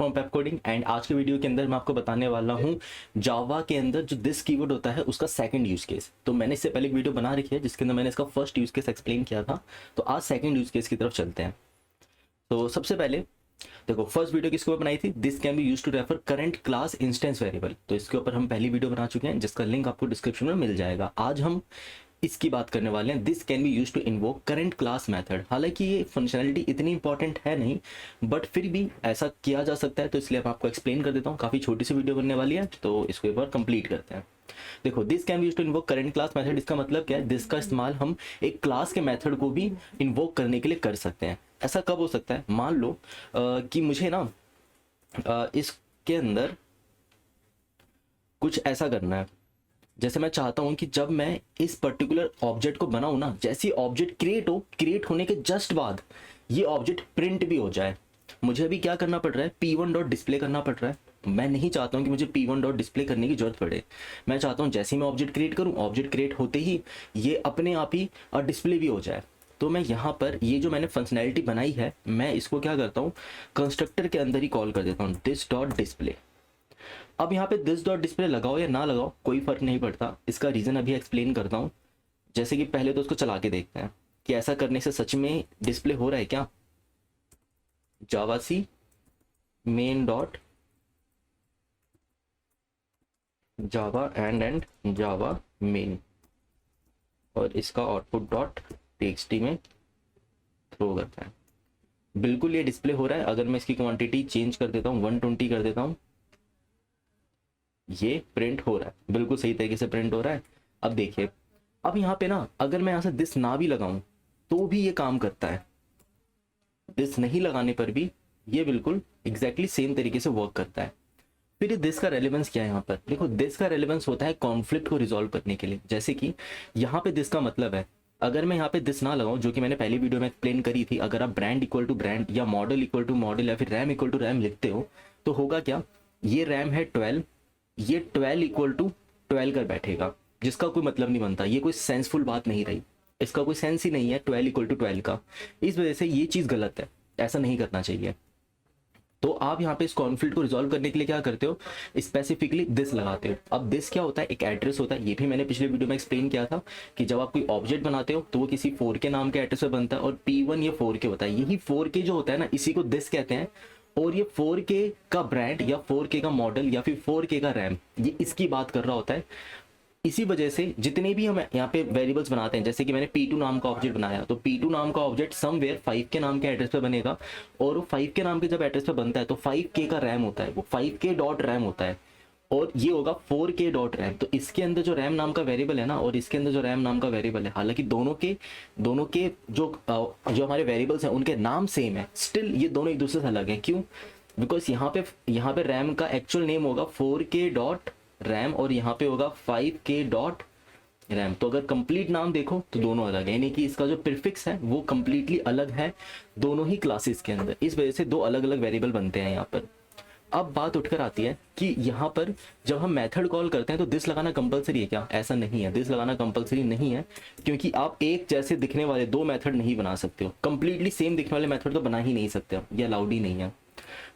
From Pep coding and आज के video के अंदर मैं आपको बताने वाला हूँ जावा के अंदर जो दिस कीवर्ड होता है उसका सेकंड यूज केस। तो मैंने इससे पहले एक वीडियो बना रखी है जिसके अंदर मैंने इसका फर्स्ट यूज केस एक्सप्लेन किया था। तो आज सेकंड यूज केस की तरफ चलते हैं। तो सबसे पहले देखो, फर्स्ट वीडियो किसके ऊपर बनाई थी, this can be use to refer current class instance variable. तो इसके ऊपर हम पहली वीडियो बना चुके हैं जिसका लिंक आपको डिस्क्रिप्शन में मिल जाएगा। आज हम इसकी बात करने वाले हैं, this can be use to invoke current class method. हालांकि ये फंक्शनैलिटी इतनी इंपॉर्टेंट है नहीं, बट फिर भी ऐसा किया जा सकता है, तो इसलिए मैं आपको एक्सप्लेन कर देता हूँ। काफ़ी छोटी सी वीडियो बनने वाली है, तो इसको एक बार कंप्लीट करते हैं। देखो, this can be use to invoke current class method, इसका मतलब क्या है, दिस का इस्तेमाल हम एक क्लास के मेथड को भी इन्वोक करने के लिए कर सकते हैं। ऐसा कब हो सकता है, मान लो कि मुझे ना इसके अंदर कुछ ऐसा करना है, जैसे मैं चाहता हूं कि जब मैं इस पर्टिकुलर ऑब्जेक्ट को बनाऊं ना, जैसे ऑब्जेक्ट क्रिएट होने के जस्ट बाद ये ऑब्जेक्ट प्रिंट भी हो जाए। मुझे अभी क्या करना पड़ रहा है, p1 डॉट डिस्प्ले करना पड़ रहा है। मैं नहीं चाहता हूं कि मुझे p1 डॉट डिस्प्ले करने की जरूरत पड़े। मैं चाहता हूं जैसे ही मैं ऑब्जेक्ट क्रिएट करूं, ऑब्जेक्ट क्रिएट होते ही ये अपने आप ही डिस्प्ले भी हो जाए। तो मैं यहाँ पर ये जो मैंने फंक्शनैलिटी बनाई है, मैं इसको क्या करता हूँ, कंस्ट्रक्टर के अंदर ही कॉल कर देता हूँ, दिस डॉट डिस्प्ले। अब यहाँ पे दिस डॉट डिस्प्ले लगाओ या ना लगाओ कोई फर्क नहीं पड़ता। इसका रीज़न अभी एक्सप्लेन करता हूँ। जैसे कि पहले तो उसको चला के देखते हैं कि ऐसा करने से सच में डिस्प्ले हो रहा है क्या। Java c main dot java and java main, और इसका आउटपुट डॉट टीएक्सटी में थ्रो करता है। बिल्कुल ये डिस्प्ले हो रहा है। अगर मैं इसकी क्वांटिटी चेंज कर देता हूँ, 120 कर देता हूँ, ये प्रिंट हो रहा है, बिल्कुल सही तरीके से प्रिंट हो रहा है। अब देखिए, अब यहाँ पे ना अगर मैं यहाँ से दिस ना भी लगाऊं तो भी ये काम करता है। दिस नहीं लगाने पर भी ये बिल्कुल एग्जैक्टली सेम तरीके से वर्क करता है। फिर ये दिस का रेलेवेंस क्या है, यहाँ पर देखो, दिस का रेलेवेंस होता है कॉन्फ्लिक्ट को रिजॉल्व करने के लिए। जैसे कि यहाँ पे दिस का मतलब है, अगर मैं यहाँ पे दिस ना लगाऊं, जो कि मैंने पहली वीडियो में एक्सप्लेन करी थी, अगर आप ब्रांड इक्वल टू ब्रांड या मॉडल इक्वल टू मॉडल या फिर रैम इक्वल टू रैम लिखते हो, तो होगा क्या, ये रैम है 12, ये 12 इक्वल टू 12 कर बैठेगा, जिसका कोई मतलब नहीं बनता। ये कोई सेंसफुल बात नहीं रही, इसका कोई सेंस ही नहीं है 12 इक्वल टू 12 का। इस वजह से ये चीज़ गलत है, ऐसा नहीं करना चाहिए। तो आप यहाँ पे इस कॉन्फ्लिक्ट को रिजॉल्व करने के लिए क्या करते हो, स्पेसिफिकली दिस लगाते हो। अब दिस क्या होता है, एक एड्रेस होता है। ये भी मैंने पिछले वीडियो में एक्सप्लेन किया था कि जब आप कोई ऑब्जेक्ट बनाते हो तो वो किसी 4K नाम के एड्रेस पे बनता है, और P1 ये 4K होता है। यही 4K जो होता है ना, इसी को दिस कहते हैं। और ये 4K का ब्रांड या 4K का मॉडल या फिर 4K का रैम, ये इसकी बात कर रहा होता है। इसी वजह से जितने भी हम यहाँ पे वेरिएबल्स बनाते हैं, जैसे कि मैंने P2 नाम का ऑब्जेक्ट बनाया, तो P2 नाम का ऑब्जेक्ट समवेयर 5K नाम के एड्रेस पे बनेगा। और वो 5K नाम के जब एड्रेस पे बनता है तो 5K का रैम होता है, वो 5K डॉट रैम होता है, और ये होगा 4K डॉट रैम। तो इसके अंदर जो रैम नाम का वेरिएबल है ना, और इसके अंदर जो रैम नाम का वेरिएबल है, हालांकि दोनों के जो हमारे वेरिएबल्स हैं उनके नाम सेम है, स्टिल ये दोनों एक दूसरे से अलग है। क्यों, बिकॉज यहाँ पे रैम का एक्चुअल नेम होगा 4K डॉट रैम, और यहाँ पे होगा 5K डॉट रैम। तो अगर कंप्लीट नाम देखो तो दोनों अलग है, यानी कि इसका जो प्रीफिक्स है वो कंप्लीटली अलग है दोनों ही क्लासेस के अंदर। इस वजह से दो अलग अलग वेरिएबल बनते हैं यहाँ पर। अब बात उठकर आती है कि यहाँ पर जब हम मेथड कॉल करते हैं तो दिस लगाना कंपलसरी है क्या, ऐसा नहीं है। दिस लगाना कंपलसरी नहीं है, क्योंकि आप एक जैसे दिखने वाले दो मेथड नहीं बना सकते हो। कंप्लीटली सेम दिखने वाले मेथड तो बना ही नहीं सकते हो, ये अलाउड ही नहीं है।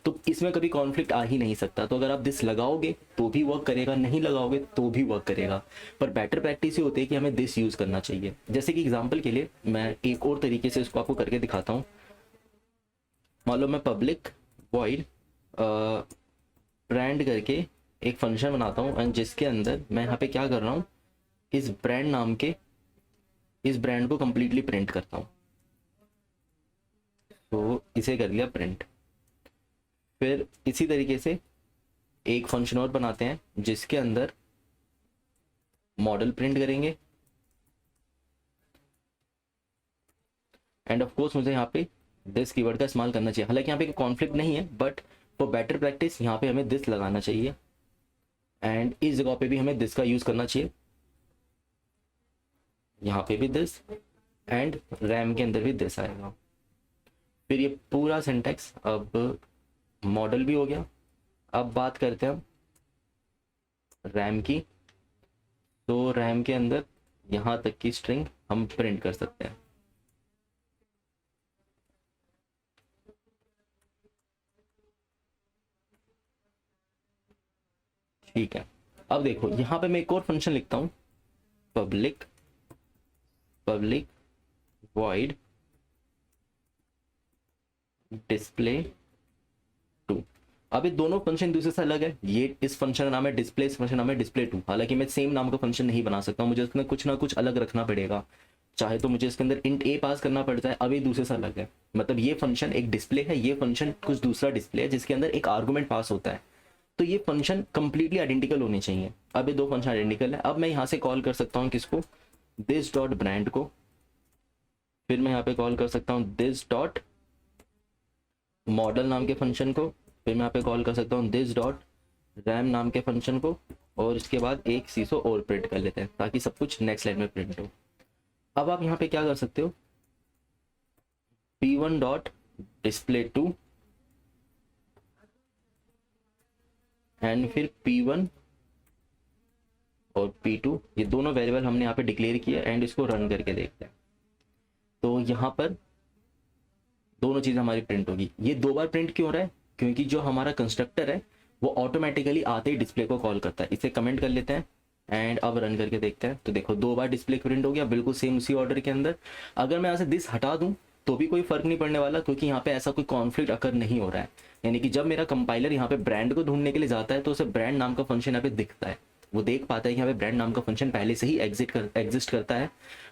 तो इसमें कभी कॉन्फ्लिक्ट आ ही नहीं सकता। तो अगर आप दिस लगाओगे तो भी वर्क करेगा, नहीं लगाओगे तो भी वर्क करेगा। पर बेटर प्रैक्टिस ये होती है कि हमें दिस यूज़ करना चाहिए। जैसे कि एग्जांपल के लिए मैं एक और तरीके से इसको आपको करके दिखाता हूँ। मान लो मैं पब्लिक वॉइड ब्रांड करके एक फंक्शन बनाता हूँ, एंड जिसके अंदर मैं यहाँ पे क्या कर रहा हूँ, इस ब्रांड नाम के इस ब्रांड को कंप्लीटली प्रिंट करता हूँ। तो इसे कर लिया प्रिंट। फिर इसी तरीके से एक फंक्शन और बनाते हैं जिसके अंदर मॉडल प्रिंट करेंगे, एंड ऑफ कोर्स मुझे यहाँ पे दिस कीवर्ड का इस्तेमाल करना चाहिए। हालांकि यहाँ पे कॉन्फ्लिक्ट नहीं है, बट फॉर बेटर प्रैक्टिस यहाँ पे हमें दिस लगाना चाहिए, एंड इस जगह पे भी हमें दिस का यूज़ करना चाहिए। यहाँ पे भी दिस, एंड रैम के अंदर भी दिस आएगा। फिर ये पूरा सिंटेक्स, अब मॉडल भी हो गया। अब बात करते हैं हम रैम की। तो रैम के अंदर यहाँ तक की स्ट्रिंग हम प्रिंट कर सकते हैं। ठीक है, अब देखो यहाँ पे मैं एक और फंक्शन लिखता हूँ, पब्लिक वॉइड डिस्प्ले टू। अब ये दोनों फंक्शन दूसरे से अलग है, ये इस फंक्शन का नाम है डिस्प्ले, इस फंक्शन का नाम है डिस्प्ले टू। हालांकि मैं सेम नाम का फंक्शन नहीं बना सकता हूँ, मुझे उसमें कुछ ना कुछ अलग रखना पड़ेगा, चाहे तो मुझे इसके अंदर इंट ए पास करना पड़ता है। अब ये दूसरे से अलग है, मतलब ये फंक्शन एक डिस्प्ले है, ये फंक्शन कुछ दूसरा डिस्प्ले है जिसके अंदर एक आर्गूमेंट पास होता है। तो ये फंक्शन कंप्लीटली आइडेंटिकल होने चाहिए। अब ये दो फंक्शन आइडेंटिकल है। अब मैं यहाँ से कॉल कर सकता हूँ किसको, दिस डॉट ब्रांड को, फिर मैं यहाँ पे कॉल कर सकता हूँ दिस डॉट मॉडल नाम के फंक्शन को, फिर मैं यहाँ पे कॉल कर सकता हूँ दिस डॉट रैम नाम के फंक्शन को, और इसके बाद एक सीसो और प्रिंट कर लेते हैं ताकि सब कुछ नेक्स्ट लाइन में प्रिंट हो। अब आप यहाँ पे क्या कर सकते हो, p1 dot display to and फिर p1 और p2, ये दोनों वेरिएबल हमने यहाँ पे डिक्लेयर किया एंड इसको रन करके देखते हैं। तो यहाँ पर दोनों चीज़ें हमारी प्रिंट होगी। ये दो बार प्रिंट क्यों हो रहा है, क्योंकि जो हमारा कंस्ट्रक्टर है वो ऑटोमेटिकली आते ही डिस्प्ले को कॉल करता है। इसे कमेंट कर लेते हैं एंड अब रन करके देखते हैं। तो देखो दो बार डिस्प्ले प्रिंट हो गया, बिल्कुल सेम उसी ऑर्डर के अंदर। अगर मैं यहाँ से दिस हटा दूँ तो भी कोई फर्क नहीं पड़ने वाला, क्योंकि यहाँ पे ऐसा कोई कॉन्फ्लिक्ट अकर नहीं हो रहा है। यानी कि जब मेरा कंपाइलर यहाँ पे ब्रांड को ढूंढने के लिए जाता है तो उसे ब्रांड नाम का फंक्शन यहाँ पे दिखता है, वो देख पाता है कि यहाँ पे ब्रांड नाम का फंक्शन पहले से ही एग्जिस्ट करता है,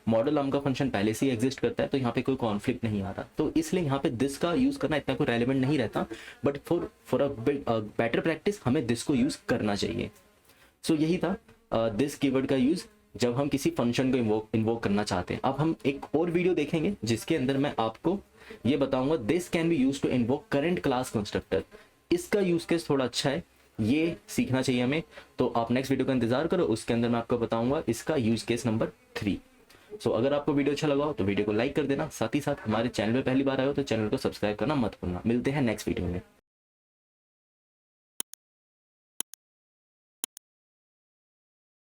मॉडल नाम का फंक्शन पहले से ही एग्जिस्ट करता है, तो यहाँ पे कोई कॉन्फ्लिक्ट नहीं आ रहा। तो इसलिए यहाँ पे दिस का यूज़ करना इतना कोई रेलिवेंट नहीं रहता, but for a better practice हमें दिस को यूज़ करना चाहिए। सो यही था दिस कीवर्ड का यूज़ जब हम किसी फंक्शन को इन्वोक करना चाहते हैं। अब हम एक और वीडियो देखेंगे जिसके अंदर मैं आपको ये बताऊंगा this can be use to invoke current class constructor. इसका यूज केस थोड़ा अच्छा है, ये सीखना चाहिए हमें। तो आप नेक्स्ट वीडियो का इंतजार करो, उसके अंदर मैं आपको बताऊंगा इसका यूज केस नंबर 3। सो अगर आपको वीडियो अच्छा लगा हो तो वीडियो को लाइक कर देना, साथ ही साथ हमारे चैनल पे पहली बार आए हो तो चैनल को सब्सक्राइब करना मत भूलना। मिलते हैं नेक्स्ट वीडियो में।